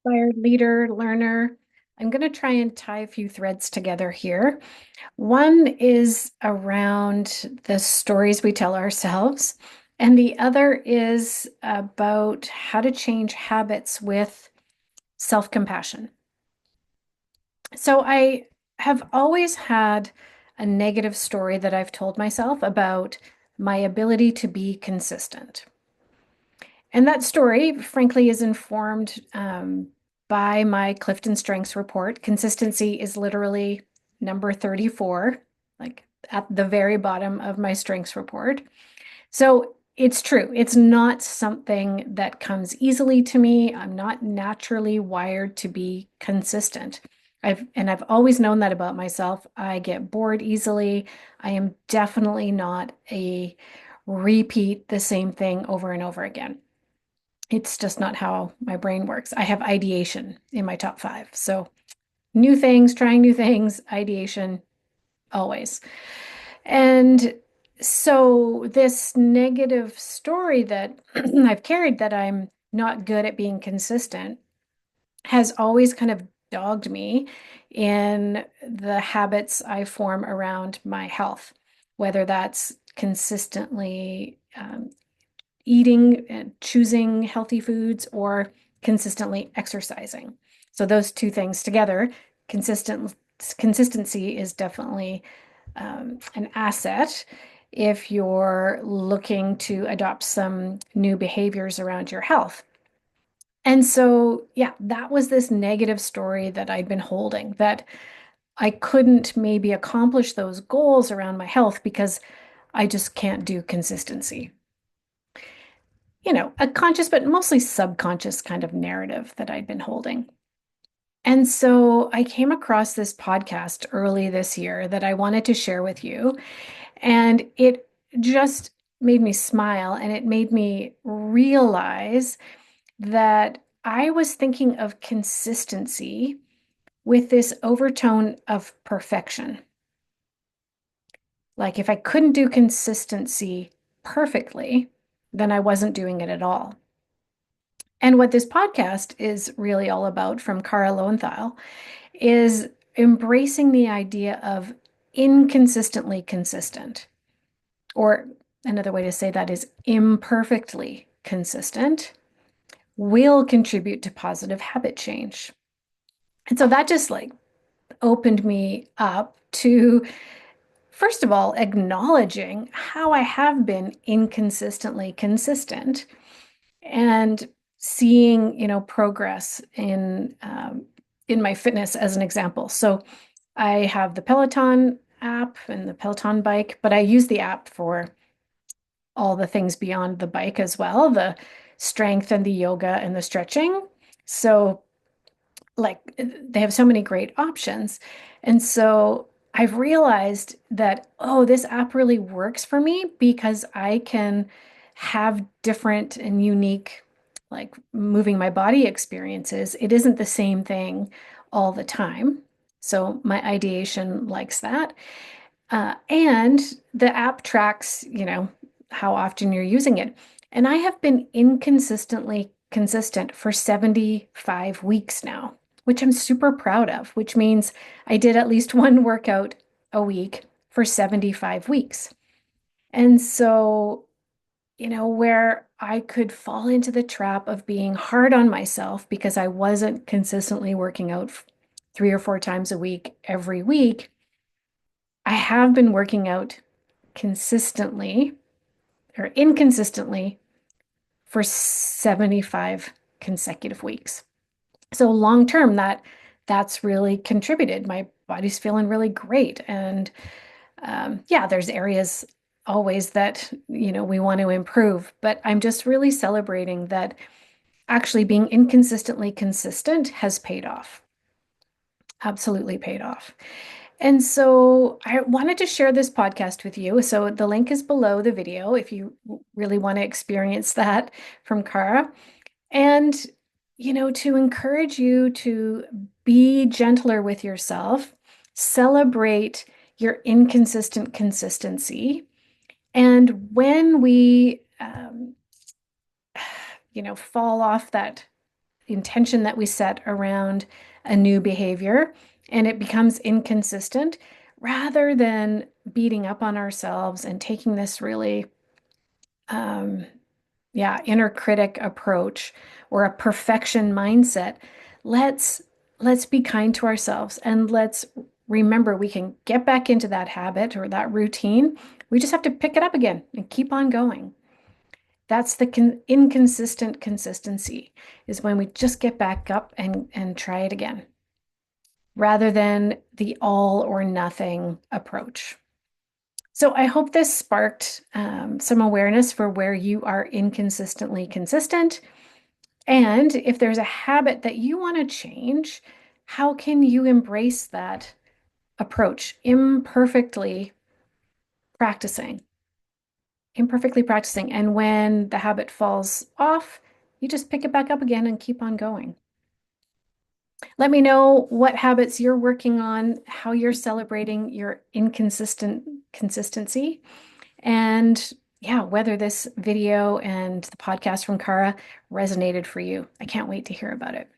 inspired leader, learner. I'm going to try and tie a few threads together here. One is around the stories we tell ourselves, and the other is about how to change habits with self-compassion. So I have always had a negative story that I've told myself about my ability to be consistent. And that story, frankly, is informed by my Clifton Strengths report. Consistency is literally number 34, like at the very bottom of my strengths report. So it's true. It's not something that comes easily to me. I'm not naturally wired to be consistent. I've always known that about myself. I get bored easily. I am definitely not a repeat the same thing over and over again. It's just not how my brain works. I have ideation in my top five. So new things, trying new things, ideation, always. And so this negative story that I've carried that I'm not good at being consistent has always kind of dogged me in the habits I form around my health, whether that's consistently eating and choosing healthy foods or consistently exercising. So those two things together, consistency is definitely an asset if you're looking to adopt some new behaviors around your health. And so, yeah, that was this negative story that I'd been holding that I couldn't maybe accomplish those goals around my health because I just can't do consistency. A conscious but mostly subconscious kind of narrative that I'd been holding. And so I came across this podcast early this year that I wanted to share with you. And it just made me smile and it made me realize that I was thinking of consistency with this overtone of perfection. Like if I couldn't do consistency perfectly, then I wasn't doing it at all. And what this podcast is really all about from Cara Lowenthal is embracing the idea of inconsistently consistent, or another way to say that is imperfectly consistent, will contribute to positive habit change. And so that just like opened me up to, first of all, acknowledging how I have been inconsistently consistent and seeing, progress in my fitness as an example. So I have the Peloton app and the Peloton bike, but I use the app for all the things beyond the bike as well, the strength and the yoga and the stretching. So like they have so many great options. And so I've realized that, oh, this app really works for me because I can have different and unique, like moving my body experiences. It isn't the same thing all the time. So my ideation likes that. And the app tracks, how often you're using it. And I have been inconsistently consistent for 75 weeks now, which I'm super proud of, which means I did at least one workout a week for 75 weeks. And so, where I could fall into the trap of being hard on myself because I wasn't consistently working out 3 or 4 times a week every week, I have been working out consistently or inconsistently for 75 consecutive weeks. So long term, that's really contributed. My body's feeling really great. And yeah, there's areas always that, we want to improve, but I'm just really celebrating that actually being inconsistently consistent has paid off. Absolutely paid off. And so I wanted to share this podcast with you. So the link is below the video if you really want to experience that from Cara. And, to encourage you to be gentler with yourself, celebrate your inconsistent consistency. And when we, fall off that intention that we set around a new behavior and it becomes inconsistent, rather than beating up on ourselves and taking this really, um, yeah, inner critic approach or a perfection mindset, let's let's be kind to ourselves and let's remember we can get back into that habit or that routine. We just have to pick it up again and keep on going. That's the inconsistent consistency, is when we just get back up and try it again, rather than the all or nothing approach. So I hope this sparked some awareness for where you are inconsistently consistent. And if there's a habit that you want to change, how can you embrace that approach, practicing, imperfectly practicing. And when the habit falls off, you just pick it back up again and keep on going. Let me know what habits you're working on, how you're celebrating your inconsistent consistency, and yeah, whether this video and the podcast from Cara resonated for you. I can't wait to hear about it.